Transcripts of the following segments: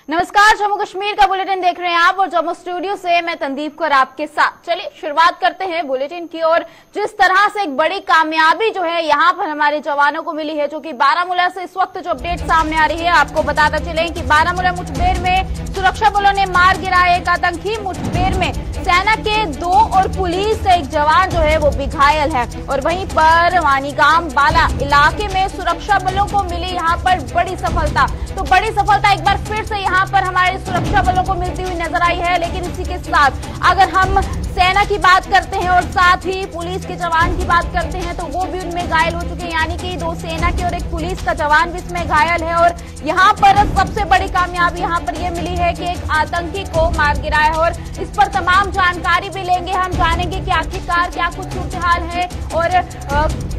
नमस्कार, जम्मू कश्मीर का बुलेटिन देख रहे हैं आप और जम्मू स्टूडियो से मैं तंदीप कौर आपके साथ। चलिए शुरुआत करते हैं बुलेटिन की। और जिस तरह से एक बड़ी कामयाबी जो है यहाँ पर हमारे जवानों को मिली है, जो कि बारामूला से इस वक्त जो अपडेट सामने आ रही है, आपको बताता चले कि बारामूला मुठभेड़ में सुरक्षा बलों ने मार गिराया एक आतंकी। मुठभेड़ में सेना के 2 और पुलिस का एक जवान जो है वो भी घायल है। और वहीं पर वानीगाम बाला इलाके में सुरक्षा बलों को मिली यहाँ पर बड़ी सफलता। तो बड़ी सफलता एक बार फिर से यहाँ पर हमारे सुरक्षा बलों को मिलती हुई नजर आई है। लेकिन इसी के साथ अगर हम सेना की बात करते हैं और साथ ही पुलिस के जवान की बात करते हैं तो वो भी उनमें घायल हो चुके हैं, यानी कि 2 सेना के और 1 पुलिस का जवान भी इसमें घायल है। और यहाँ पर सबसे बड़ी कामयाबी यहाँ पर ये मिली है कि एक आतंकी को मार गिराया है। और इस पर तमाम जानकारी भी लेंगे, हम जानेंगे कि आखिरकार क्या कुछ सूरत-ए-हाल है और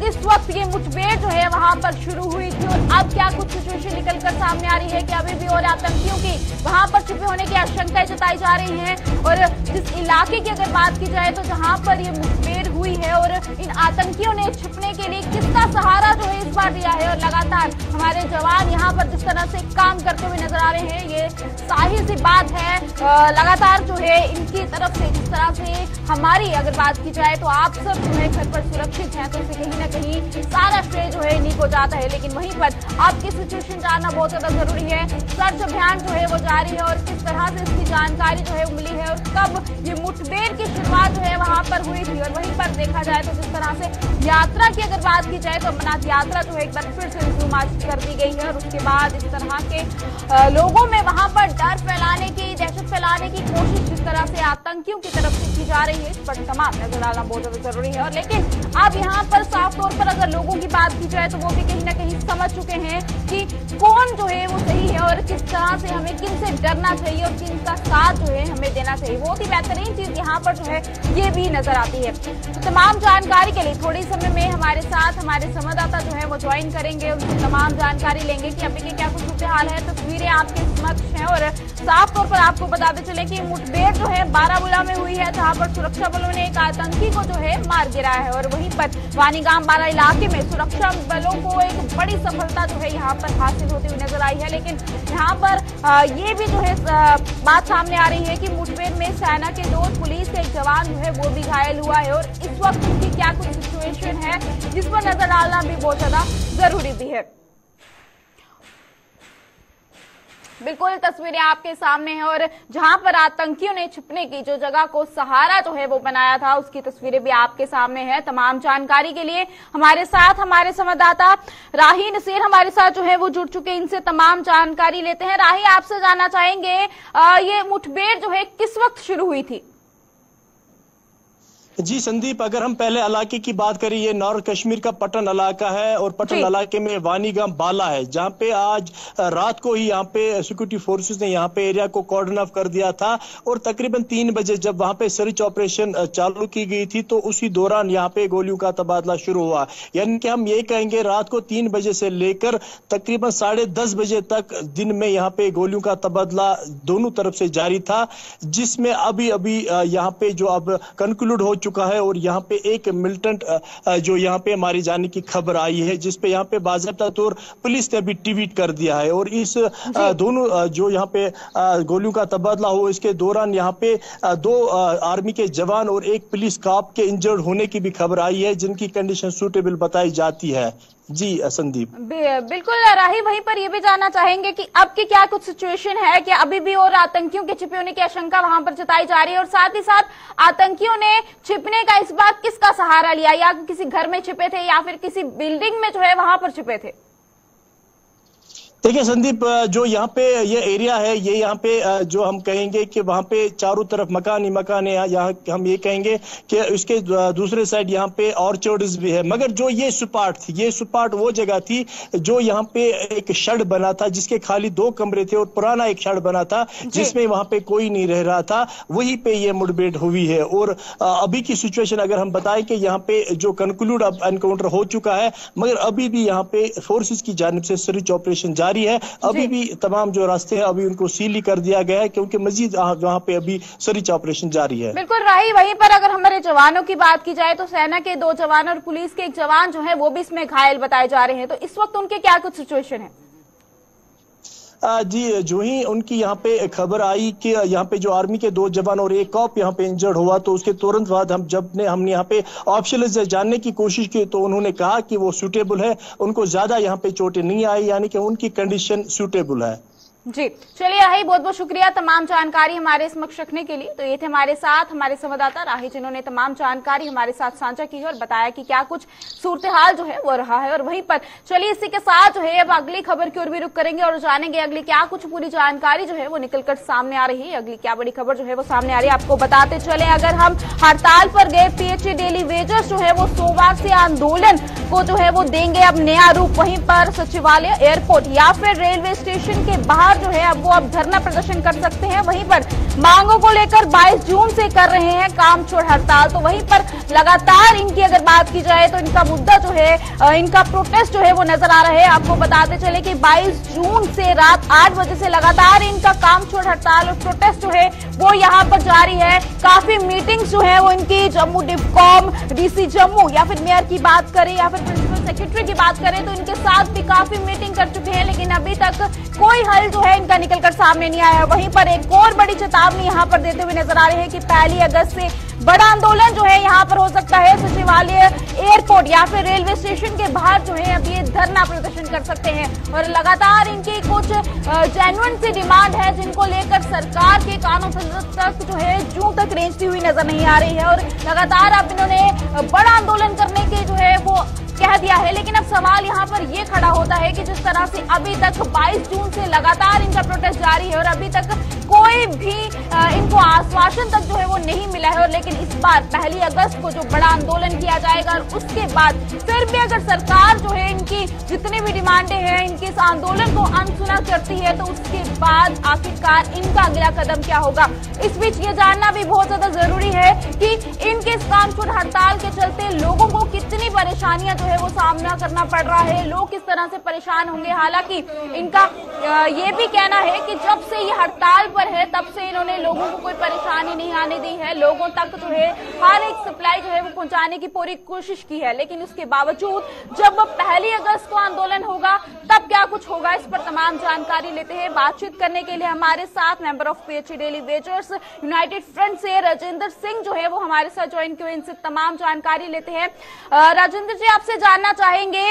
इस वक्त ये मुठभेड़ जो है वहां पर शुरू हुई थी और अब क्या कुछ सिचुएशन निकलकर सामने आ रही है कि अभी भी और आतंकियों की वहां पर छिपे होने की आशंकाएं जताई जा रही हैं। और जिस इलाके की अगर बात की जाए तो जहां पर ये मुठभेड़ हुई है और इन आतंकियों ने छिपने के लिए किसका सहारा जो है इस बार दिया है और लगातार हमारे जवान यहाँ पर जिस तरह से काम करते हुए नजर आ रहे हैं, ये जाहिर सी बात है लगातार जो है इनकी तरफ से जिस तरह से हमारी अगर बात की जाए तो आप सब जो है घर पर सुरक्षित हैं, तो इसे कहीं ना कहीं सारा श्रेय जो है इन्हीं को जाता है। लेकिन वहीं पर आपकी सिचुएशन जानना बहुत ज्यादा जरूरी है। सर्च अभियान जो है वो जारी है और किस तरह से इसकी जानकारी जो है वो मिली है और कब ये मुठभेड़ की शुरुआत जो है वहां पर हुई थी। और वहीं पर देखा जाए तो जिस तरह से यात्रा की अगर बात की जाए तो अमरनाथ यात्रा जो है एक बार फिर से रिज्यूम आज कर दी गई है। और उसके बाद इस तरह के लोगों में वहां पर डर फैलाने की, दहशत फैलाने की कोशिश जिस तरह से आतंकियों की तरफ से की जा रही है, इस पर तमाम नजर डालना बहुत ज्यादा जरूरी है। और लेकिन अब यहाँ पर साफ तौर पर अगर लोगों की बात की जाए तो वो भी कहीं ना कहीं समझ चुके हैं कि कौन जो है वो सही है और किस तरह से हमें किन से डरना चाहिए और किन का साथ जो है हमें देना चाहिए। बहुत ही बेहतरीन चीज यहाँ पर जो है ये भी नजर आती है। तो तमाम जानकारी के लिए थोड़ी समय में हमारे साथ हमारे संवाददाता जो है वो ज्वाइन करेंगे, उनसे तमाम जानकारी लेंगे कि अभी के क्या कुछ सूरत-ए-हाल है। तस्वीरें आपके समक्ष हैं और साफ तौर पर आपको बताते चले कि मुठभेड़ जो है बारामूला में हुई है, जहां पर सुरक्षा बलों ने एक आतंकी को जो है मार गिराया है। और वहीं पर वानीगाम बाला इलाके में सुरक्षा बलों को एक बड़ी सफलता जो है यहाँ पर हासिल होती हुई नजर आई है। लेकिन यहाँ पर ये भी जो है बात सामने आ रही है कि मुठभेड़ में सेना के 2 पुलिस के एक जवान जो है वो भी घायल हुआ है और इस वक्त उनकी क्या कुछ सिचुएशन है जिस पर नजर डालना भी बहुत ज्यादा जरूरी भी है। बिल्कुल तस्वीरें आपके सामने हैं और जहां पर आतंकियों ने छिपने की जो जगह को सहारा जो है वो बनाया था, उसकी तस्वीरें भी आपके सामने हैं। तमाम जानकारी के लिए हमारे साथ हमारे संवाददाता राही नसीर हमारे साथ जो है वो जुड़ चुके हैं, इनसे तमाम जानकारी लेते हैं। राही, आपसे जानना चाहेंगे ये मुठभेड़ जो है किस वक्त शुरू हुई थी? जी संदीप, अगर हम पहले इलाके की बात करें, ये नॉर्थ कश्मीर का पटन इलाका है और पटन इलाके में वानीगाम बाला है, जहां पे आज रात को ही यहाँ पे सिक्योरिटी फोर्सेस ने यहाँ पे एरिया को कॉर्डन ऑफ कर दिया था। और तकरीबन 3 बजे जब वहां पे सर्च ऑपरेशन चालू की गई थी तो उसी दौरान यहाँ पे गोलियों का तबादला शुरू हुआ। यानी कि हम ये कहेंगे रात को 3 बजे से लेकर तकरीबन 10:30 बजे तक दिन में यहाँ पे गोलियों का तबादला दोनों तरफ से जारी था, जिसमें अभी अभी यहाँ पे जो अब कंक्लूड हो चुका है। और यहाँ पे एक मिलिटेंट जो यहाँ पे मारे जाने की खबर आई है, जिसपे यहाँ पे बाकायदा तौर पुलिस ने भी ट्वीट कर दिया है। और इस दोनों जो यहाँ पे गोलियों का तबादला हो, इसके दौरान यहाँ पे 2 आर्मी के जवान और 1 पुलिस कॉप के इंजर्ड होने की भी खबर आई है, जिनकी कंडीशन सूटेबल बताई जाती है। जी संदीप, बिल्कुल राही, वहीं पर ये भी जानना चाहेंगे कि अब की क्या कुछ सिचुएशन है, कि अभी भी और आतंकियों के छिपे होने की आशंका वहां पर जताई जा रही है और साथ ही साथ आतंकियों ने छिपने का इस बार किसका सहारा लिया, या किसी घर में छिपे थे या फिर किसी बिल्डिंग में जो है वहां पर छिपे थे? देखिए संदीप, जो यहाँ पे ये एरिया है, ये यहाँ पे जो हम कहेंगे कि वहाँ पे चारों तरफ मकान है। यहाँ हम ये कहेंगे कि उसके दूसरे साइड यहाँ पे ऑर्चर्ड्स भी है। मगर जो ये स्पॉट थी, ये स्पॉट वो जगह थी जो यहाँ पे एक शेड बना था, जिसके खाली 2 कमरे थे और पुराना एक शेड बना था जिसमें वहाँ पे कोई नहीं रह रहा था। वहीं पे ये मुठभेड़ हुई है। और अभी की सिचुएशन अगर हम बताएं कि यहाँ पे जो कंक्लूड अब एनकाउंटर हो चुका है, मगर अभी भी यहाँ पे फोर्सेस की जानिब से सर्च ऑपरेशन जारी है। अभी भी तमाम जो रास्ते हैं अभी उनको सील कर दिया गया है, क्योंकि मजीद वहां पे अभी सर्च ऑपरेशन जारी है। बिल्कुल राही, वहीं पर अगर हमारे जवानों की बात की जाए तो सेना के 2 जवान और पुलिस के 1 जवान जो है वो भी इसमें घायल बताए जा रहे हैं, तो इस वक्त उनके क्या कुछ सिचुएशन है? जी, जो ही उनकी यहाँ पे खबर आई कि यहाँ पे जो आर्मी के 2 जवान और 1 कॉप यहाँ पे इंजर्ड हुआ, तो उसके तुरंत बाद हमने यहाँ पे ऑफिशियल से जानने की कोशिश की, तो उन्होंने कहा कि वो सूटेबल है, उनको ज्यादा यहाँ पे चोटें नहीं आई, यानी कि उनकी कंडीशन सूटेबल है। जी चलिए राही, बहुत बहुत शुक्रिया तमाम जानकारी हमारे समक्ष रखने के लिए। तो ये थे हमारे साथ हमारे संवाददाता राही, जिन्होंने तमाम जानकारी हमारे साथ साझा की है और बताया कि क्या कुछ सूरत हाल जो है वो रहा है। और वहीं पर चलिए इसी के साथ जो है अब अगली खबर की ओर भी रुक करेंगे और जानेंगे अगली क्या कुछ पूरी जानकारी जो है वो निकलकर सामने आ रही है, अगली क्या बड़ी खबर जो है वो सामने आ रही है। आपको बताते चले, अगर हम हड़ताल पर गए पीएचई डेली वेजर्स जो है वो सोमवार से आंदोलन को जो है वो देंगे अब नया रूप। वहीं पर सचिवालय, एयरपोर्ट या फिर रेलवे स्टेशन के बाहर जो है अब वो अब धरना प्रदर्शन कर सकते हैं। वहीं पर मांगों को लेकर 22 जून से कर रहे हैं काम छोड़ हड़ताल। तो वहीं पर लगातार इनकी अगर बात की जाए तो इनका मुद्दा जो है, इनका प्रोटेस्ट जो है वो नजर आ रहा है। आपको बताते चले कि 22 जून से रात 8 बजे से लगातार इनका काम छोड़ हड़ताल और प्रोटेस्ट जो है वो यहाँ पर जारी है। काफी मीटिंग्स जो है वो इनकी जम्मू डिस्कॉम, डीसी जम्मू या फिर मेयर की बात करें या फिर प्रिंसिपल सेक्रेटरी की बात करें तो इनके साथ भी काफी मीटिंग कर चुके हैं, लेकिन अभी तक कोई हल जो है इनका निकलकर सामने नहीं आया है। वहीं पर एक और बड़ी चेतावनी यहाँ पर देते हुए नजर आ रही है कि 1 अगस्त से बड़ा आंदोलन जो है यहाँ पर हो सकता है। सचिवालय, एयरपोर्ट या फिर रेलवे स्टेशन के बाहर जो है अब ये धरना प्रदर्शन कर सकते हैं। और लगातार इनकी कुछ जेन्युइन सी डिमांड है जिनको लेकर सरकार के कानों तक जो है जूं तक रेंजती हुई नजर नहीं आ रही है। और लगातार अब इन्होंने बड़ा आंदोलन करने के जो है वो कह दिया है, लेकिन अब सवाल यहाँ पर ये खड़ा होता है कि जिस तरह से अभी तक 22 जून से लगातार इनका प्रोटेस्ट जारी है और अभी तक कोई भी इनको आश्वासन तक जो है वो नहीं मिला है। और लेकिन इस बार 1 अगस्त को जो बड़ा आंदोलन किया जाएगा और उसके बाद फिर भी अगर सरकार जो है इनकी जितनी भी डिमांडें हैं, इनके इस आंदोलन को अनसुना करती है तो उसके बाद आखिरकार इनका अगला कदम क्या होगा। इस बीच ये जानना भी बहुत ज्यादा जरूरी है कि इनके इस काम छोड़ हड़ताल के चलते लोगों को कितनी परेशानियां जो है वो सामना करना पड़ रहा है, लोग किस तरह से परेशान होंगे। हालांकि इनका ये भी कहना है कि जब से ये हड़ताल पर है तब से इन्होंने लोगों को कोई परेशानी नहीं आने दी है, लोगों तक जो है हर एक सप्लाई जो है वो पहुंचाने की पूरी कोशिश की है। लेकिन उसके बावजूद जब 1 अगस्त को आंदोलन होगा तब क्या कुछ होगा, इस पर तमाम जानकारी लेते हैं। बातचीत करने के लिए हमारे साथ member of PHE daily wagers United front से राजेंद्र सिंह जो है वो हमारे साथ ज्वाइन किए, इनसे तमाम जानकारी लेते हैं। राजेंद्र जी, आपसे जानना चाहेंगे,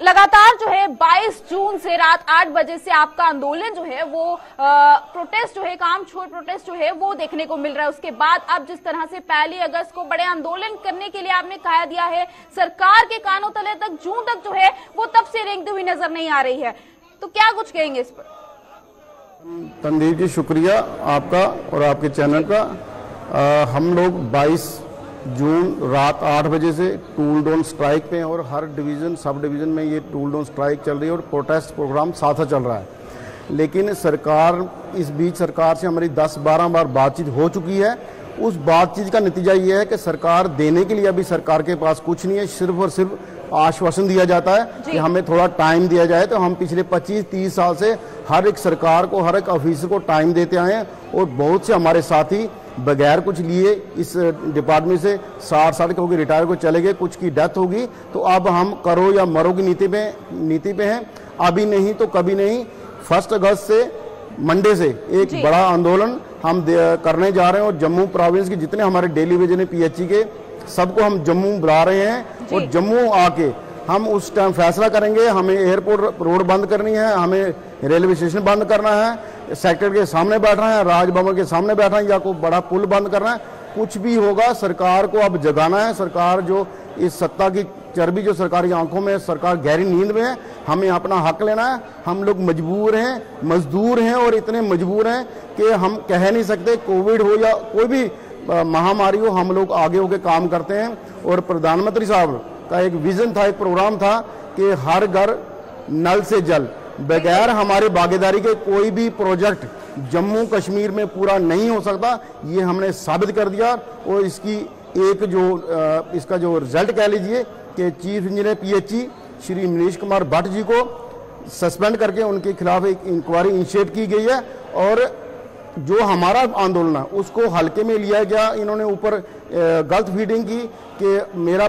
लगातार जो है 22 जून से रात 8 बजे से आपका आंदोलन जो है वो प्रोटेस्ट जो है, काम छोड़ प्रोटेस्ट जो है वो देखने को मिल रहा है। उसके बाद अब जिस तरह से 1 अगस्त को बड़े आंदोलन करने के लिए आपने कहा दिया है, सरकार के कानों तले तक जून तक जो है वो तब से रेंगती हुई नजर नहीं आ रही है, तो क्या कुछ कहेंगे इस पर? तनवीर जी, शुक्रिया आपका और आपके चैनल का। हम लोग 22 जून रात 8 बजे से टूल डाउन स्ट्राइक पे हैं और हर डिवीज़न, सब डिवीज़न में ये टूल डाउन स्ट्राइक चल रही है और प्रोटेस्ट प्रोग्राम साथ चल रहा है। लेकिन सरकार, इस बीच सरकार से हमारी 10-12 बार बातचीत हो चुकी है। उस बातचीत का नतीजा ये है कि सरकार देने के लिए अभी सरकार के पास कुछ नहीं है, सिर्फ और सिर्फ आश्वासन दिया जाता है कि हमें थोड़ा टाइम दिया जाए। तो हम पिछले 25-30 साल से हर एक सरकार को, हर एक ऑफिसर को टाइम देते आए हैं और बहुत से हमारे साथी बगैर कुछ लिए इस डिपार्टमेंट से 60 साल के हो गए, रिटायर को चले गए, कुछ की डेथ होगी। तो अब हम करो या मरो की नीति पे हैं, अभी नहीं तो कभी नहीं। 1 अगस्त से मंडे से एक बड़ा आंदोलन हम करने जा रहे हैं और जम्मू प्रोविंस के जितने हमारे डेली वेजर ने पीएचई के, सबको हम जम्मू बुला रहे हैं और जम्मू आके हम उस टाइम फैसला करेंगे। हमें एयरपोर्ट रोड बंद करनी है, हमें रेलवे स्टेशन बंद करना है, सेक्टर के सामने बैठना है, राजभवन के सामने बैठना है या कोई बड़ा पुल बंद करना है। कुछ भी होगा, सरकार को अब जगाना है। सरकार जो इस सत्ता की चर्बी जो सरकारी आंखों में, सरकार गहरी नींद में है, हमें अपना हक लेना है। हम लोग मजबूर हैं, मजदूर हैं और इतने मजबूर हैं कि हम कह नहीं सकते, कोविड हो या कोई भी महामारी हो, हम लोग आगे होकर काम करते हैं। और प्रधानमंत्री साहब का एक विजन था, एक प्रोग्राम था कि हर घर नल से जल, बगैर हमारे भागीदारी के कोई भी प्रोजेक्ट जम्मू कश्मीर में पूरा नहीं हो सकता। ये हमने साबित कर दिया और इसकी एक जो इसका जो रिजल्ट कह लीजिए कि chief engineer PHE Shri Manish Kumar Bhatt ji को सस्पेंड करके उनके खिलाफ एक इंक्वायरी इनिशिएट की गई है और जो हमारा आंदोलन है उसको हल्के में लिया गया। इन्होंने ऊपर गलत फीडिंग की कि मेरा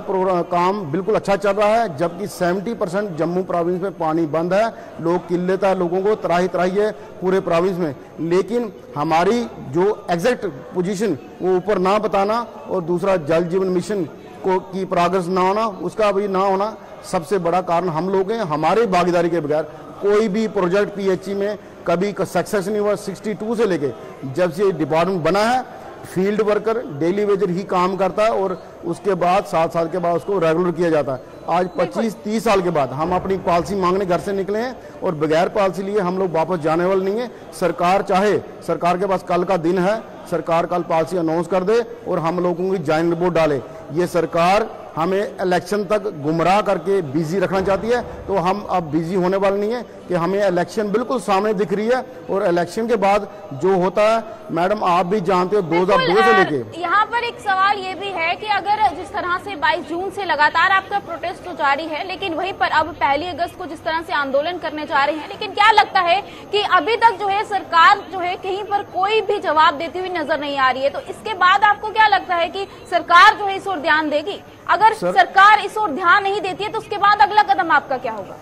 काम बिल्कुल अच्छा चल रहा है, जबकि 70% जम्मू प्रोविंस में पानी बंद है, लोग किल्लत है, लोगों को त्राही त्राही है पूरे प्रोविंस में। लेकिन हमारी जो एग्जैक्ट पोजीशन वो ऊपर ना बताना और दूसरा जल जीवन मिशन को की प्रोग्रेस ना होना, उसका भी ना होना सबसे बड़ा कारण हम लोग हैं। हमारे भागीदारी के बगैर कोई भी प्रोजेक्ट पीएचई में कभी सक्सेस नहीं हुआ। 62 से लेके जब से डिपार्टमेंट बना है फील्ड वर्कर डेली वेजर ही काम करता है और उसके बाद 7 साल के बाद उसको रेगुलर किया जाता है। आज 25-30 साल के बाद हम अपनी पॉलिसी मांगने घर से निकले हैं और बगैर पॉलिसी लिए हम लोग वापस जाने वाले नहीं है। सरकार चाहे, सरकार के पास कल का दिन है, सरकार कल पॉलिसी अनाउंस कर दे और हम लोगों की ज्वाइनिंग रिपोर्ट डाले। ये सरकार हमें इलेक्शन तक गुमराह करके बिजी रखना चाहती है, तो हम अब बिजी होने वाले नहीं है कि हमें इलेक्शन बिल्कुल सामने दिख रही है और इलेक्शन के बाद जो होता है मैडम आप भी जानते हो 2002 से लेके। यहाँ पर एक सवाल ये भी है कि अगर जिस तरह से 22 जून से लगातार आपका प्रोटेस्ट तो जारी है, लेकिन वहीं पर अब 1 अगस्त को जिस तरह से आंदोलन करने जा रहे हैं, लेकिन क्या लगता है कि अभी तक जो है सरकार जो है कहीं पर कोई भी जवाब देती हुई नजर नहीं आ रही है, तो इसके बाद आपको क्या लगता है कि सरकार जो है इस ओर ध्यान देगी? अगर सरकार इस ओर ध्यान नहीं देती है तो उसके बाद अगला कदम आपका क्या होगा?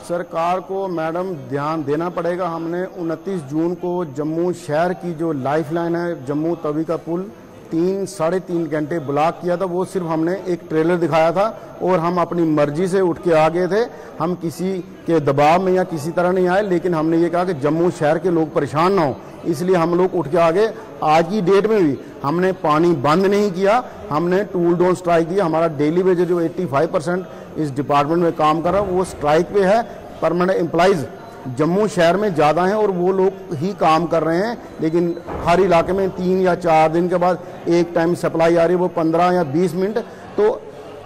सरकार को मैडम ध्यान देना पड़ेगा। हमने 29 जून को जम्मू शहर की जो लाइफलाइन है जम्मू तवी का पुल 3-3.5 घंटे ब्लॉक किया था। वो सिर्फ हमने एक ट्रेलर दिखाया था और हम अपनी मर्जी से उठ के आ गए थे। हम किसी के दबाव में या किसी तरह नहीं आए, लेकिन हमने ये कहा कि जम्मू शहर के लोग परेशान ना हो, इसलिए हम लोग उठ के आ गए। आज की डेट में भी हमने पानी बंद नहीं किया, हमने टूल डोंट स्ट्राइक दिया। हमारा डेली वेजेस जो 85% इस डिपार्टमेंट में काम कर रहा है वो स्ट्राइक पे है। परमानेंट एम्प्लॉइज जम्मू शहर में ज़्यादा हैं और वो लोग ही काम कर रहे हैं, लेकिन हर इलाके में 3 या 4 दिन के बाद एक टाइम सप्लाई आ रही है, वो 15 या 20 मिनट। तो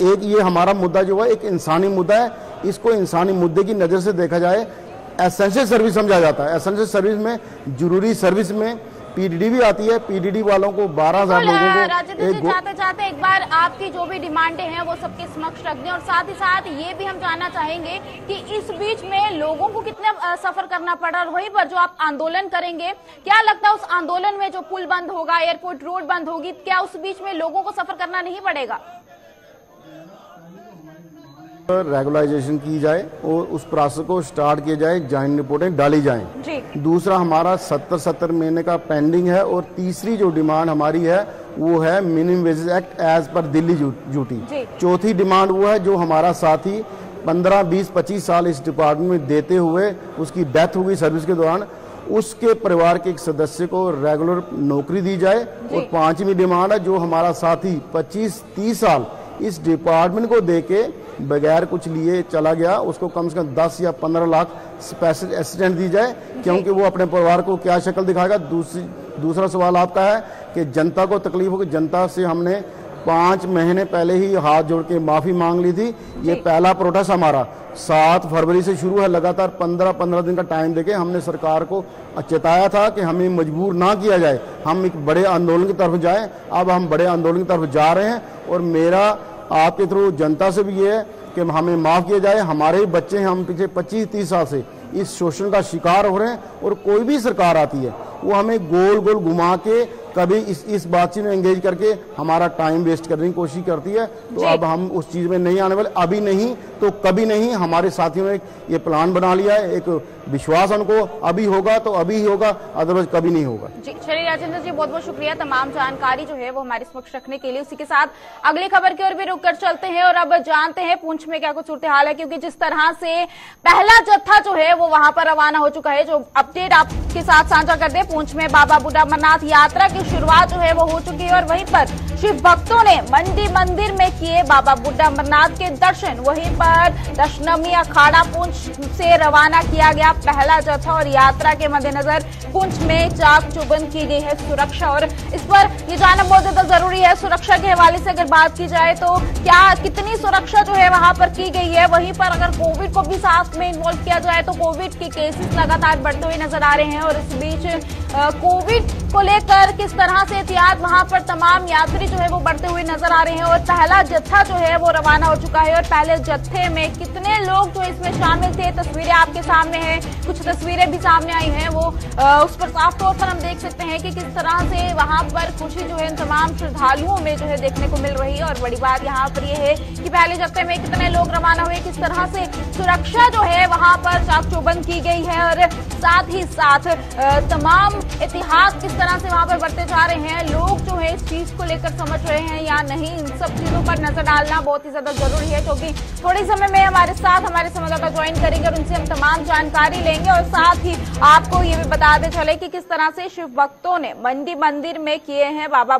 एक ये हमारा मुद्दा जो है एक इंसानी मुद्दा है, इसको इंसानी मुद्दे की नज़र से देखा जाए। एसेंशियल सर्विस समझा जाता है। एसेंशियल सर्विस में जरूरी सर्विस में पीडीडी भी आती है। पीडीडी वालों को 12,000 लोगों को चाहते एक बार आपकी जो भी डिमांडें हैं वो सबके समक्ष रख दें, और साथ ही साथ ये भी हम जानना चाहेंगे कि इस बीच में लोगों को कितना सफर करना पड़ा, और वहीं पर जो आप आंदोलन करेंगे क्या लगता है उस आंदोलन में जो पुल बंद होगा, एयरपोर्ट रोड बंद होगी, क्या उस बीच में लोगों को सफर करना नहीं पड़ेगा? रेगुलाइजेशन की जाए और उस प्रोसेस को स्टार्ट किया जाए, ज्वाइनिंग रिपोर्टें डाली जाएं। दूसरा हमारा 70 महीने का पेंडिंग है, और तीसरी जो डिमांड हमारी है वो है minimum wages act as per Delhi duty. चौथी डिमांड वो है जो हमारा साथी 15, 20, 25 साल इस डिपार्टमेंट में देते हुए उसकी डेथ हो गई सर्विस के दौरान, उसके परिवार के एक सदस्य को रेगुलर नौकरी दी जाए। और 5वीं डिमांड है जो हमारा साथी 25-30 साल इस डिपार्टमेंट को देके बगैर कुछ लिए चला गया, उसको कम से कम 10 या 15 लाख स्पेशल असिस्टेंट दी जाए, क्योंकि वो अपने परिवार को क्या शक्ल दिखाएगा। दूसरा सवाल आपका है कि जनता को तकलीफ होगी। जनता से हमने 5 महीने पहले ही हाथ जोड़ के माफी मांग ली थी। ये पहला प्रोटेस्ट हमारा 7 फरवरी से शुरू है। लगातार 15 दिन का टाइम देके हमने सरकार को चेताया था कि हमें मजबूर ना किया जाए, हम एक बड़े आंदोलन की तरफ जाएं। अब हम बड़े आंदोलन की तरफ जा रहे हैं, और मेरा आपके थ्रू जनता से भी ये है कि हमें माफ किया जाए। हमारे ही बच्चे हैं, हम पिछले 25-30 साल से इस शोषण का शिकार हो रहे हैं, और कोई भी सरकार आती है वो हमें गोल गोल घुमा के कभी इस बातचीत में एंगेज करके हमारा टाइम वेस्ट करने की कोशिश करती है। तो अब हम उस चीज में नहीं आने वाले, अभी नहीं तो कभी नहीं। हमारे साथियों ने ये प्लान बना लिया है, एक विश्वास उनको अभी होगा तो अभी ही होगा, अदरवाइज कभी नहीं होगा। जी चलिए राजेंद्र जी, बहुत बहुत शुक्रिया तमाम जानकारी जो है वो हमारे समक्ष रखने के लिए। उसी के साथ अगली खबर की ओर भी रुक कर चलते हैं और अब जानते हैं पुंछ में क्या कुछ सूरत हाल है, क्योंकि जिस तरह से पहला जत्था जो है वो वहां पर रवाना हो चुका है। जो अपडेट आपके साथ साझा कर दे, पुंछ में बाबा बुड्ढा अमरनाथ यात्रा की शुरुआत जो है वो हो चुकी है, और वहीं पर शिव भक्तों ने मंडी मंदिर में किए बाबा बुड्ढा अमरनाथ के दर्शन। वहीं पर दशनमी अखाड़ा पुंछ से रवाना किया गया पहला जत्था, और यात्रा के मद्देनजर पुंछ में चाक चौबंद की गई है सुरक्षा। और इस पर ये जानना बहुत ज्यादा जरूरी है, सुरक्षा के हवाले से अगर बात की जाए तो क्या कितनी सुरक्षा जो है वहां पर की गई है। वहीं पर अगर कोविड को भी साथ में इन्वॉल्व किया जाए तो कोविड के केसेस लगातार बढ़ते हुए नजर आ रहे हैं, और इस बीच कोविड को लेकर किस तरह से एहतियात वहां पर तमाम यात्री जो है वो बढ़ते हुए नजर आ रहे हैं और पहला जत्था जो है वो रवाना हो चुका है और पहले जत्थे में कितने लोग जो इसमें शामिल थे, तस्वीरें आपके सामने हैं, कुछ तस्वीरें भी सामने आई हैं, वो उस पर साफ तौर पर हम देख सकते हैं कि किस तरह से वहां पर खुशी जो है इन तमाम श्रद्धालुओं में जो है देखने को मिल रही है। और बड़ी बात यहाँ पर यह है कि पहले जत्थे में कितने लोग रवाना हुए, किस तरह से सुरक्षा जो है वहां पर चाक चौबंद की गई है और साथ ही साथ तमाम इतिहास किस तरह से वहां पर बढ़ते जा रहे हैं, लोग जो है इस चीज को लेकर समझ रहे हैं या नहीं, इन सब चीजों पर नजर डालना बहुत ही ज्यादा जरूरी है। क्योंकि थोड़ी समय में हमारे साथ हमारे संवाददाता ज्वाइन करेंगे और उनसे हम तमाम जानकारी लेंगे और साथ ही आपको ये भी बताते चले कि किस तरह से शिव भक्तों ने मंडी मंदिर में किए हैं बाबा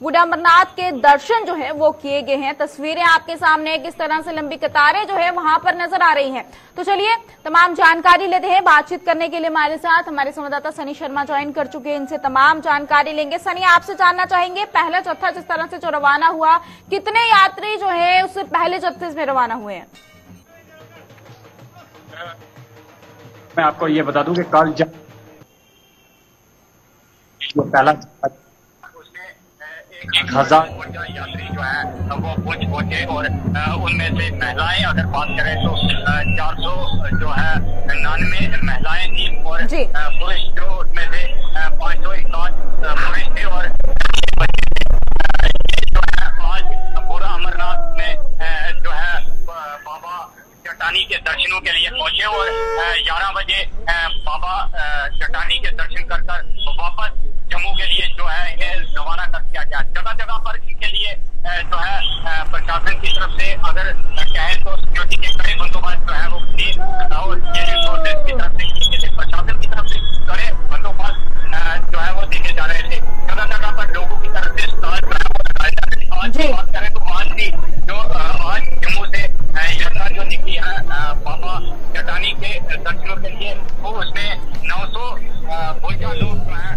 बूढ़ा अमरनाथ के दर्शन जो है वो किए गए हैं। तस्वीरें आपके सामने किस तरह से लंबी कतारें जो है वहां पर नजर आ रही हैं। तो चलिए तमाम जानकारी लेते हैं। बातचीत करने के लिए हमारे साथ हमारे संवाददाता सनी शर्मा ज्वाइन कर चुके हैं, इनसे तमाम जानकारी लेंगे। सनी, आपसे जानना चाहेंगे पहला जत्था जिस तरह से जो रवाना हुआ, कितने यात्री जो है उससे पहले जत्थे में रवाना हुए हैं? मैं आपको ये बता दूं कि कल जब पहला 1000 यात्री जो है वो पहुंचे और उनमें से महिलाएं अगर बात करें तो 400 जो है 99 महिलाएं थी और पुरुष जो उसमें से 561 पुरुष थे। और जो है आज पूरा अमरनाथ में जो है बाबा चट्टानी के दर्शनों के लिए पहुंचे और 11 बजे बाबा चट्टानी के दर्शन कर वापस जम्मू के लिए जो है इन्हें रवाना कर दिया गया। जगह जगह पर इनके लिए जो है प्रशासन की तरफ से अगर कहें तो सिक्योरिटी के कड़े बंदोबस्त जो है वो पुलिस और फोर्सेज की तरफ से, प्रशासन की तरफ से कड़े बंदोबस्त जो है वो देखे जा रहे थे। जगह जगह पर लोगों की तरफ से स्टॉल जो है वो लगाए जा रहे थे। आज की बात करें तो आज भी जो आज जम्मू से यात्रा जो निकली है बाबा चट्टानी के दर्शनों के लिए, वो उसमें 900 बोलचा लोग जो है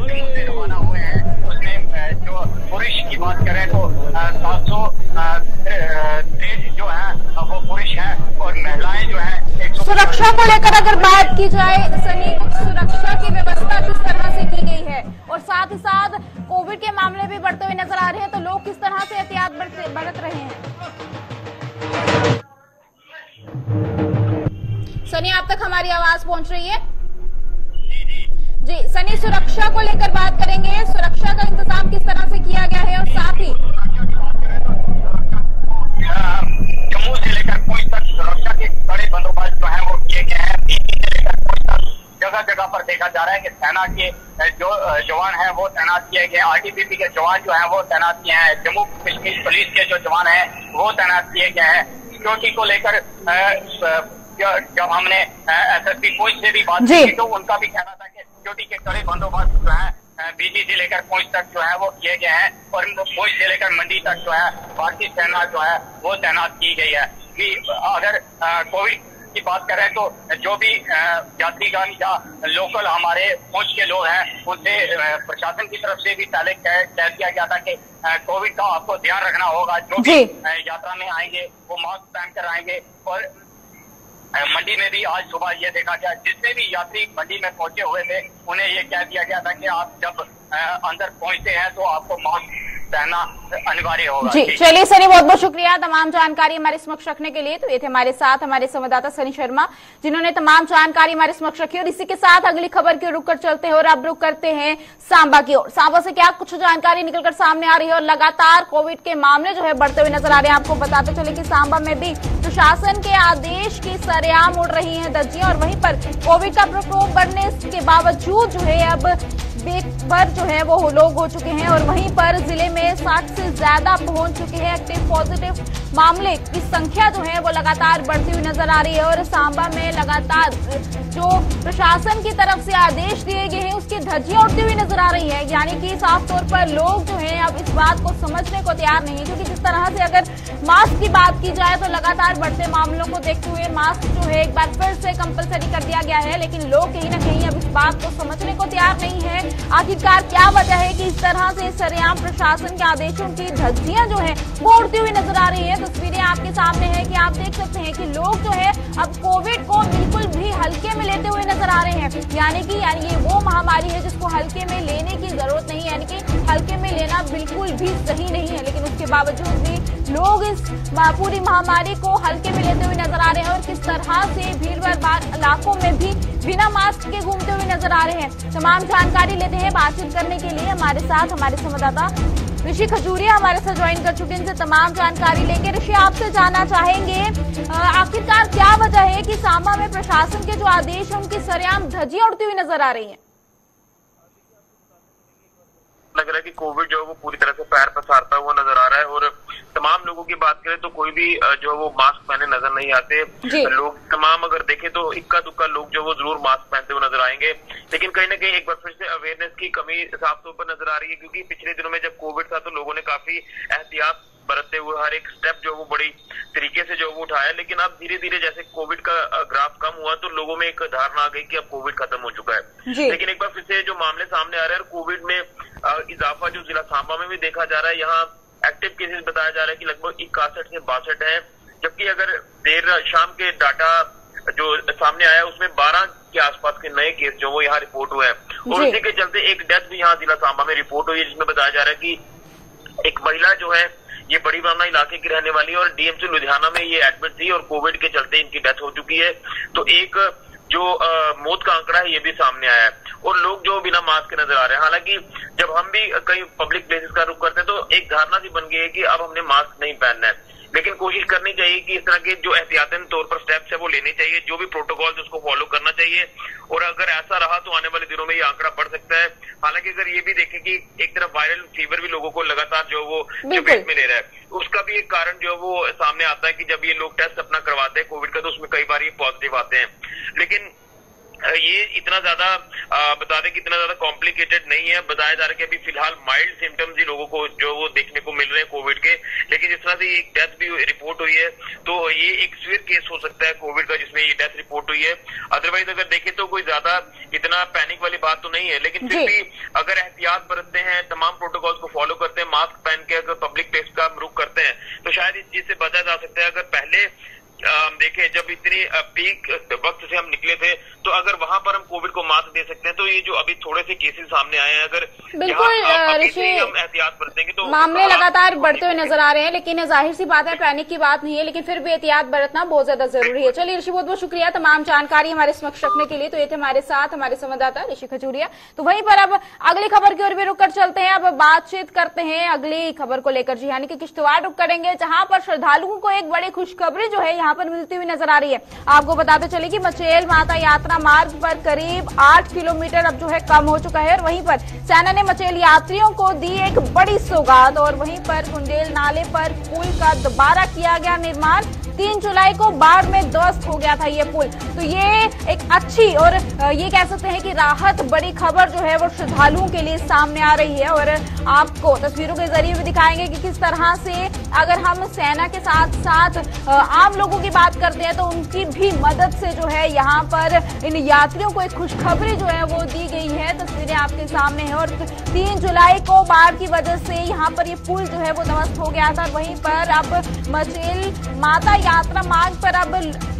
जम्मू से रवाना हुए हैं। उसमें जो पुरुष की बात करें तो 713 जो है वो पुरुष हैं और महिलाएं जो है। सुरक्षा को लेकर अगर बात की जाए सनी, सुरक्षा की व्यवस्था किस तरह से की गई है और साथ ही साथ कोविड के मामले भी बढ़ते हुए नजर आ रहे हैं, तो लोग किस तरह से एहतियात बरत रहे हैं? सनी, आप तक हमारी आवाज पहुंच रही है? जी सनी, सुरक्षा को लेकर बात करेंगे, सुरक्षा का इंतजाम किस तरह से किया गया है और साथ ही जम्मू से लेकर पुंछ तक सुरक्षा के कड़े बंदोबस्त जो है वो किए गए हैं। पीपी से लेकर पुंछ तक जगह जगह पर देखा जा रहा है कि सेना के जो जवान हैं वो तैनात किए गए, आरटीबीपी के जवान जो हैं वो तैनात किए हैं, जम्मू कश्मीर पुलिस के जो जवान हैं वो तैनात किए गए हैं। सिक्योरिटी को लेकर जब हमने एसएसपी पुंछ से भी बात की तो उनका भी कहना था कि सिक्योरिटी के कड़े बंदोबस्त जो है बीजी से लेकर पुंछ तक जो है वो किए गए हैं और पुंछ से लेकर मंडी तक जो है भारतीय सेना जो है वो तैनात की गई है। कि अगर कोविड की बात करें तो जो भी यात्रीगण या लोकल हमारे पुंछ के लोग हैं उनसे प्रशासन की तरफ से भी पहले कह दिया गया था कि कोविड का आपको ध्यान रखना होगा। जो भी यात्रा में आएंगे वो मास्क पहनकर आएंगे। और मंडी में भी आज सुबह ये देखा गया, जितने भी यात्री मंडी में पहुंचे हुए थे उन्हें ये कह दिया गया था कि आप जब अंदर पहुंचते हैं तो आपको मास्क पहनना अनिवार्य होगा। जी चलिए सनी, बहुत बहुत शुक्रिया तमाम जानकारी हमारे समक्ष रखने के लिए। तो ये थे हमारे साथ हमारे संवाददाता सनी शर्मा जिन्होंने तमाम जानकारी हमारे समक्ष रखी। और इसी के साथ अगली खबर की ओर रुक कर चलते हैं और अब रुक करते हैं सांबा की ओर। सांबा से क्या कुछ जानकारी निकलकर सामने आ रही है और लगातार कोविड के मामले जो है बढ़ते हुए नजर आ रहे हैं। आपको बताते चले कि सांबा में भी प्रशासन के आदेश की सरेआम उड़ रही है धज्जियां और वहीं पर कोविड का प्रकोप बढ़ने के बावजूद जो है अब बेखबर जो है वो लोग हो चुके हैं और वहीं पर जिले में 60 से ज्यादा पहुंच चुके हैं। एक्टिव पॉजिटिव मामले की संख्या जो है वो लगातार बढ़ती हुई नजर आ रही है और सांबा में लगातार जो प्रशासन की तरफ से आदेश दिए गए हैं उसकी धज्जियां उड़ती हुई नजर आ रही है। यानी कि साफ तौर पर लोग जो है अब इस बात को समझने को तैयार नहीं है, क्योंकि जिस तरह से अगर मास्क की बात की जाए तो लगातार बढ़ते मामलों को देखते हुए मास्क जो है एक बार फिर से कंपलसरी कर दिया गया है, लेकिन लोग कहीं ना कहीं अब इस बात को समझने को तैयार नहीं है। आखिरकार क्या वजह है कि इस तरह से सरेआम प्रशासन के आदेशों की धज्जियां जो है वो उड़ती हुई नजर आ रही है। तस्वीरें आपके सामने है कि आप देख सकते हैं कि लोग जो है अब कोविड को बिल्कुल भी हल्के में लेते हुए नजर आ रहे हैं। यानी ये वो महामारी है जिसको हल्के में लेने की जरूरत नहीं है, यानी कि हल्के में लेना बिल्कुल भी सही नहीं है, लेकिन उसके बावजूद भी लोग इस पूरी महामारी को हल्के में लेते हुए नजर आ रहे हैं और किस तरह से भीड़ भाड़ इलाकों में भी बिना मास्क के घूमते हुए नजर आ रहे हैं। तमाम जानकारी लेते हैं। बातचीत करने के लिए हमारे साथ हमारे संवाददाता ऋषि खजूरिया हमारे साथ ज्वाइन कर चुके हैं, इनसे तमाम जानकारी लेंगे। ऋषि, आपसे जानना चाहेंगे आखिरकार क्या वजह है कि सांबा में प्रशासन के जो आदेश है उनकी सरेआम धज्जियां उड़ती हुई नजर आ रही हैं? लग रहा है कि कोविड जो है वो पूरी तरह से पैर पसारता हुआ नजर आ रहा है और तमाम लोगों की बात करें तो कोई भी जो है वो मास्क पहने नजर नहीं आते। लोग तमाम अगर देखें तो इक्का दुक्का लोग जो वो जरूर मास्क पहनते हुए नजर आएंगे, लेकिन कहीं ना कहीं एक बार फिर से अवेयरनेस की कमी साफ तौर पर नजर आ रही है, क्योंकि पिछले दिनों में जब कोविड था तो लोगों ने काफी एहतियात बरतते हुए हर एक स्टेप जो वो बड़ी तरीके से जो वो उठाया, लेकिन अब धीरे धीरे जैसे कोविड का ग्राफ कम हुआ तो लोगों में एक धारणा आ गई कि अब कोविड खत्म हो चुका है। लेकिन एक बार फिर से जो मामले सामने आ रहे हैं और कोविड में इजाफा जो जिला सांबा में भी देखा जा रहा है, यहाँ एक्टिव केसेस बताया जा रहा है कि लगभग 61 से 62 है, जबकि अगर देर शाम के डाटा जो सामने आया उसमें 12 के आसपास के नए केस जो वो यहाँ रिपोर्ट हुए हैं और उसी के चलते एक डेथ भी यहाँ जिला सांबा में रिपोर्ट हुई है, जिसमें बताया जा रहा है कि एक महिला जो है ये बड़ी ब्राह्मणा इलाके की रहने वाली है और डीएमसी लुधियाना में ये एडमिट थी और कोविड के चलते इनकी डेथ हो चुकी है। तो एक जो मौत का आंकड़ा है ये भी सामने आया है और लोग जो बिना मास्क के नजर आ रहे हैं। हालांकि जब हम भी कई पब्लिक प्लेसेस का रुख करते हैं तो एक धारणा सी बन गई है कि अब हमने मास्क नहीं पहनना है, लेकिन कोशिश करनी चाहिए कि इस तरह के जो एहतियातन तौर पर स्टेप्स है वो लेने चाहिए, जो भी प्रोटोकॉल्स उसको फॉलो करना चाहिए और अगर ऐसा रहा तो आने वाले दिनों में ये आंकड़ा बढ़ सकता है। हालांकि अगर ये भी देखें कि एक तरफ वायरल फीवर भी लोगों को लगातार जो वो चपेट में ले रहा है, उसका भी एक कारण जो वो सामने आता है कि जब ये लोग टेस्ट अपना करवाते हैं कोविड का तो उसमें कई बार ये पॉजिटिव आते हैं, लेकिन ये इतना ज्यादा बता दें कि इतना ज्यादा कॉम्प्लिकेटेड नहीं है। बताया जा रहा है कि अभी फिलहाल माइल्ड सिम्टम्स ही लोगों को जो वो देखने को मिल रहे हैं कोविड के, लेकिन जिस तरह से एक डेथ भी रिपोर्ट हुई है तो ये एक सीवियर केस हो सकता है कोविड का जिसमें ये डेथ रिपोर्ट हुई है। अदरवाइज अगर देखें तो कोई ज्यादा इतना पैनिक वाली बात तो नहीं है, लेकिन फिर भी अगर एहतियात बरतते हैं, तमाम प्रोटोकॉल्स को फॉलो करते हैं, मास्क पहन के अगर पब्लिक प्लेस का रुख करते हैं तो शायद इस चीज से बचा जा सकता है। अगर पहले देखें जब इतनी पीक वक्त से हम निकले थे तो अगर वहां पर हम कोविड को मात दे सकते हैं तो ये जो अभी थोड़े से केसेस सामने आए हैं अगर बिल्कुल ऋषि हम एहतियात बरतेंगे तो मामले लगातार बढ़ते हुए नजर आ रहे हैं, लेकिन जाहिर सी बात है पैनिक की बात नहीं है, लेकिन फिर भी एहतियात बरतना बहुत ज्यादा जरूरी है। चलिए ऋषि, बहुत बहुत शुक्रिया तमाम जानकारी हमारे समक्ष रखने के लिए। तो ये थे हमारे साथ हमारे संवाददाता ऋषि खजूरिया। तो वहीं पर अब अगली खबर की ओर भी रुक कर चलते हैं, अब बातचीत करते हैं अगली खबर को लेकर, जी यानी कि किश्तवाड़ रुक करेंगे, जहां पर श्रद्धालुओं को एक बड़ी खुशखबरी जो है यहाँ पर मिलती हुई नजर आ रही है। आपको बताते चले कि मचेल माता यात्रा मार्ग पर करीब 8 किलोमीटर अब जो है कम हो चुका है और वहीं पर सेना ने मचेल यात्रियों को दी एक बड़ी सौगात और वहीं पर कुंडेल नाले पर पुल का दोबारा किया गया निर्माण। 3 जुलाई को बाढ़ में ध्वस्त हो गया था ये पुल, तो ये एक अच्छी और ये कह सकते हैं कि राहत बड़ी खबर जो है वो श्रद्धालुओं के लिए सामने आ रही है और आपको तस्वीरों के जरिए भी दिखाएंगे कि किस तरह से अगर हम सेना के साथ साथ आम लोगों की बात करते हैं तो उनकी भी मदद से जो है यहाँ पर इन यात्रियों को एक खुशखबरी जो है वो दी गई है। तस्वीरें आपके सामने है और 3 जुलाई को बाढ़ की वजह से यहाँ पर ये पुल जो है वो ध्वस्त हो गया था। वहीं पर अब मचेल माता यात्रा मार्ग पर अब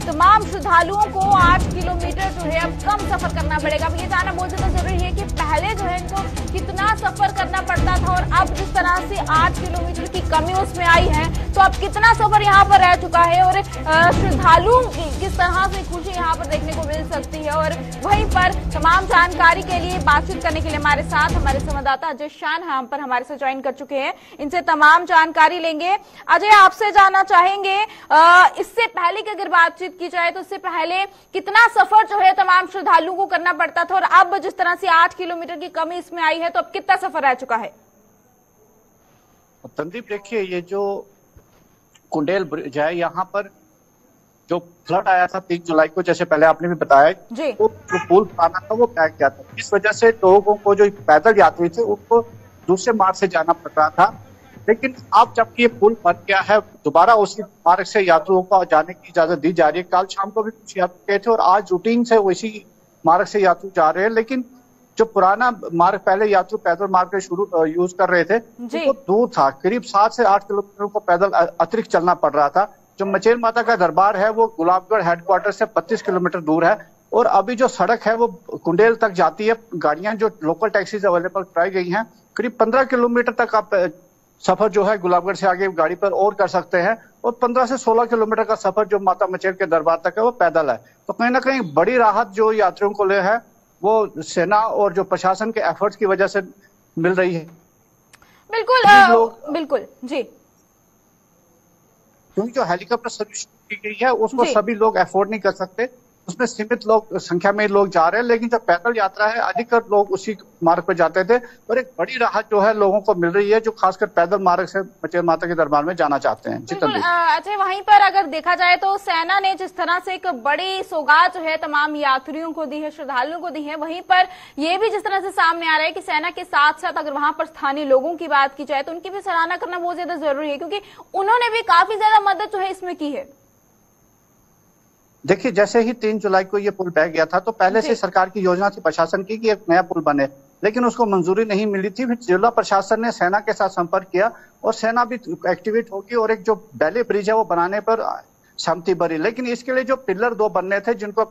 तमाम श्रद्धालुओं को 8 किलोमीटर जो है अब कम सफर करना पड़ेगा। अब ये जानना बहुत ज्यादा जरूरी है कि पहले जो है इनको कितना सफर करना पड़ता था और अब जिस तरह से 8 किलोमीटर की कमी उसमें आई है तो अब कितना सफर यहाँ पर रह चुका है और श्रद्धालुओं की किस तरह से खुशी यहाँ पर देखने को मिल सकती है। और वहीं पर तमाम जानकारी के लिए बातचीत करने के लिए हमारे साथ हमारे संवाददाता अजय शान यहाँ पर हमारे साथ ज्वाइन कर चुके हैं, इनसे तमाम जानकारी लेंगे। अजय, आपसे जानना चाहेंगे इससे पहले की अगर बातचीत की जाए तो इससे पहले कितना सफर जो है तमाम श्रद्धालुओं को करना पड़ता था और अब जिस तरह से 8 किलोमीटर की कमी इसमें आई है तो अब कितना सफर रह चुका है? तंदीप, देखिए ये जो कुंडेल ब्रिज है यहाँ पर जो फ्लड आया था 3 जुलाई को, जैसे पहले आपने भी बताया, वो जो पुल पुराना था वो बैठ गया था। इस वजह से लोगों को जो पैदल यात्री थे उनको दूसरे मार्ग से जाना पड़ रहा था, लेकिन अब जबकि ये पुल बन गया है दोबारा उसी मार्ग से यात्रियों को जाने की इजाजत दी जा रही है। कल शाम को भी कुछ यात्री गए थे और आज रूटीन से उसी मार्ग से यात्री जा रहे हैं, लेकिन जो पुराना मार्ग पहले यात्री पैदल मार्ग के शुरू यूज कर रहे थे वो दूर था, करीब 7 से 8 किलोमीटर को पैदल अतिरिक्त चलना पड़ रहा था। जो मचेल माता का दरबार है वो गुलाबगढ़ हेडक्वार्टर से 32 किलोमीटर दूर है और अभी जो सड़क है वो कुंडेल तक जाती है। गाड़ियां जो लोकल टैक्सीज अवेलेबल कराई गई हैं, करीब 15 किलोमीटर तक आप सफर जो है गुलाबगढ़ से आगे गाड़ी पर और कर सकते हैं, और 15 से 16 किलोमीटर का सफर जो माता मचेल के दरबार तक है वो पैदल है। तो कहीं ना कहीं बड़ी राहत जो यात्रियों को ले है वो सेना और जो प्रशासन के एफर्ट्स की वजह से मिल रही है। बिल्कुल बिल्कुल जी, क्योंकि जो हेलीकॉप्टर सर्विस की गई है उसको सभी लोग अफोर्ड नहीं कर सकते, उसमें सीमित लोग संख्या में लोग जा रहे हैं, लेकिन जो पैदल यात्रा है अधिकतर लोग उसी मार्ग पर जाते थे, और एक बड़ी राहत जो है लोगों को मिल रही है जो खासकर पैदल मार्ग से मचेल माता के दरबार में जाना चाहते हैं। अच्छा, वहीं पर अगर देखा जाए तो सेना ने जिस तरह से एक बड़ी सौगात जो है तमाम यात्रियों को दी है, श्रद्धालुओं को दी है, वहीं पर यह भी जिस तरह से सामने आ रहा है कि सेना के साथ साथ अगर वहां पर स्थानीय लोगों की बात की जाए तो उनकी भी सराहना करना बहुत ज्यादा जरूरी है, क्योंकि उन्होंने भी काफी ज्यादा मदद जो है इसमें की है। देखिए, जैसे ही 3 जुलाई को ये पुल बह गया था तो पहले से सरकार की योजना थी प्रशासन की कि एक नया पुल बने, लेकिन उसको मंजूरी नहीं मिली थी। फिर जिला प्रशासन ने सेना के साथ संपर्क किया और सेना भी एक्टिवेट होगी और एक जो बैले ब्रिज है वो बनाने पर सहमति बनी। लेकिन इसके लिए जो पिलर 2 बनने थे जिनको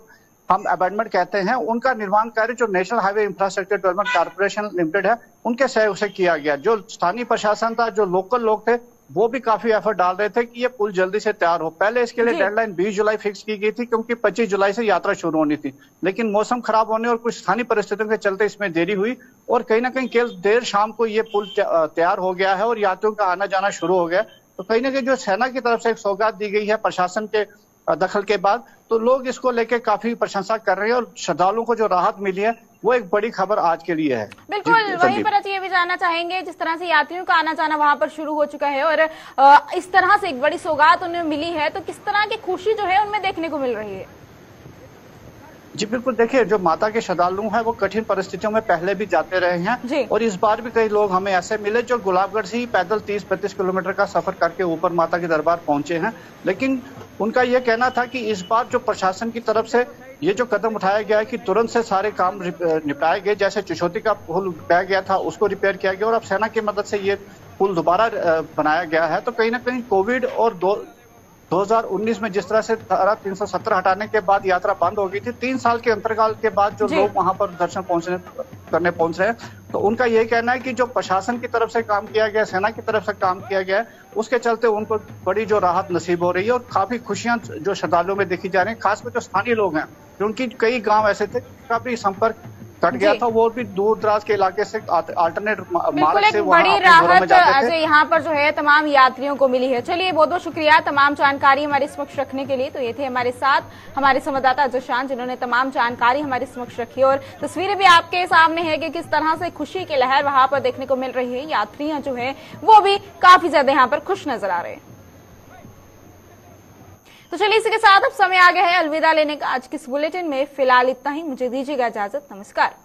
हम अबैंडमेंट कहते हैं, उनका निर्माण कार्य जो national highway infrastructure development corporation limited है उनके सहयोग से किया गया। जो स्थानीय प्रशासन था, जो लोकल लोग थे, वो भी काफी एफर्ट डाल रहे थे कि ये पुल जल्दी से तैयार हो। पहले इसके लिए डेडलाइन 20 जुलाई फिक्स की गई थी क्योंकि 25 जुलाई से यात्रा शुरू होनी थी, लेकिन मौसम खराब होने और कुछ स्थानीय परिस्थितियों के चलते इसमें देरी हुई और कहीं ना कहीं केवल देर शाम को ये पुल तैयार हो गया है और यात्रियों का आना जाना शुरू हो गया। तो कहीं ना कहीं जो सेना की तरफ से एक सौगात दी गई है प्रशासन के दखल के बाद, तो लोग इसको लेके काफी प्रशंसा कर रहे हैं और श्रद्धालुओं को जो राहत मिली है वो एक बड़ी खबर आज के लिए है। बिल्कुल, वहीं पर ये भी जानना चाहेंगे, जिस तरह से यात्रियों का आना जाना वहां पर शुरू हो चुका है और इस तरह से एक बड़ी सौगात उन्हें मिली है, तो किस तरह की खुशी जो है उनमें देखने को मिल रही है? जी बिल्कुल, देखिए जो माता के श्रद्धालु हैं वो कठिन परिस्थितियों में पहले भी जाते रहे हैं और इस बार भी कई लोग हमें ऐसे मिले जो गुलाबगढ़ से ही पैदल 30-35 किलोमीटर का सफर करके ऊपर माता के दरबार पहुंचे हैं। लेकिन उनका ये कहना था कि इस बार जो प्रशासन की तरफ से ये जो कदम उठाया गया है कि तुरंत से सारे काम निपटाए गए, जैसे चिशोती का पुल बह गया था उसको रिपेयर किया गया और अब सेना की मदद से ये पुल दोबारा बनाया गया है। तो कहीं ना कहीं कोविड और 2019 में जिस तरह से धारा 370 हटाने के बाद यात्रा बंद हो गई थी, 3 साल के अंतराल के बाद जो लोग वहां पर दर्शन करने पहुंच रहे हैं, तो उनका यही कहना है कि जो प्रशासन की तरफ से काम किया गया, सेना की तरफ से काम किया गया है, उसके चलते उनको बड़ी जो राहत नसीब हो रही है और काफी खुशियां जो श्रद्धालुओं में देखी जा रही है। खासकर जो स्थानीय लोग हैं, क्योंकि कई गाँव ऐसे थे काफी संपर्क कट गया था, वो भी दूर दराज के इलाके से अल्टरनेट मार्ग से बड़ी राहत यहाँ पर जो है तमाम यात्रियों को मिली है। चलिए, बहुत बहुत शुक्रिया तमाम जानकारी हमारे समक्ष रखने के लिए। तो ये थे हमारे साथ हमारे संवाददाता जशान, जिन्होंने तमाम जानकारी हमारे समक्ष रखी और तस्वीरें भी आपके सामने है कि किस तरह से खुशी की लहर वहां पर देखने को मिल रही है। यात्रियां जो है वो भी काफी ज्यादा यहाँ पर खुश नजर आ रहे हैं। तो चलिए, इसी के साथ अब समय आ गया है अलविदा लेने का। आज के इस बुलेटिन में फिलहाल इतना ही। मुझे दीजिएगा इजाजत। नमस्कार।